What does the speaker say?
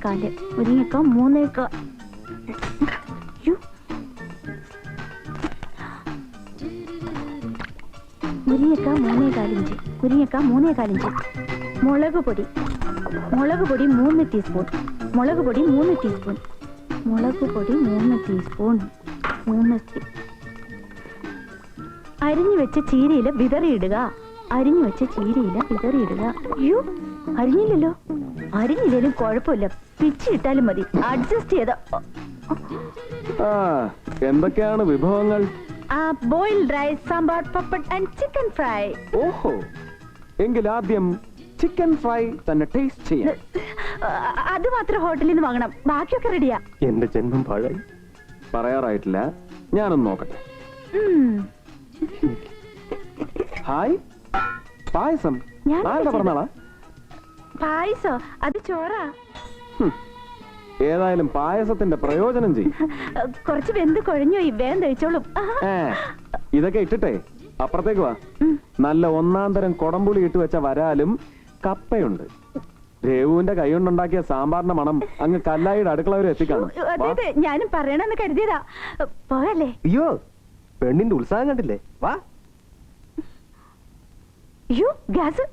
3:15. മുരിങ്ങക്ക 3. മുരിങ്ങക്ക 3.25 inch. മുരിങ്ങക്ക 3.25. മുളക് പൊടി 3 teaspoon. മുളക് പൊടി 3 ടീസ്പൂൺ. മുളക് പൊടി 3 ടീസ്പൂൺ. അരിഞ്ഞു വെച്ച ചീരയില വിതറിയിടുക. അരിഞ്ഞു വെച്ച ചീരയില വിതറിയിടുക. അയ്യോ, അരിഞ്ഞില്ലല്ലോ. അരിഞ്ഞില്ലേലും കുഴപ്പമില്ല, പിച്ചിട്ടാലും മതി. അഡ്ജസ്റ്റ് ചെയ്ത. എന്തൊക്കെയാണ് വിഭവങ്ങൾ? Boiled rice, sambar, papad and chicken fry. ഓഹോ, എങ്കിൽ ആദ്യം ചിക്കൻ ഫ്രൈ തന്നെ ടേസ്റ്റ് ചെയ്യാം. അത് മാത്രം ഹോട്ടലിൽ നിന്ന് വാങ്ങണം, ബാക്കിയൊക്കെ റെഡിയാ. എന്റെ ജന്മം പാഴായി. പറയാറായിട്ടില്ല, ഞാനൊന്ന് നോക്കട്ടെ. ഹായ്, പായസം ആരുടെ പറഞ്ഞാളാ? പായസോ? അത് ചോറാ. ഏതായാലും പായസത്തിന്റെ പ്രയോജനം ചെയ്യും. കുറച്ച് വെന്ത് കുഴഞ്ഞു, വേഗം കഴിച്ചോളും. ഇതൊക്കെ ഇട്ടിട്ടേ അപ്പുറത്തേക്ക് വാ. നല്ല 1-ാം തരം കൊടംപുളി ഇട്ട് വെച്ച വരാലും കപ്പയുണ്ട്. രേവുവിന്റെ കൈ കൊണ്ടുണ്ടാക്കിയ സാമ്പാറിന്റെ മണം അങ്ങ് കല്ലായിയുടെ അടുക്കള വരെ എത്തിക്കാണും. ഞാനും പറയണമെന്ന് കരുതിയതാ. പോയല്ലേ? അയ്യോ, പെണ്ണിന്റെ ഉത്സാഹം കണ്ടില്ലേ? വാ. അയ്യോ, ഗ്യാസ്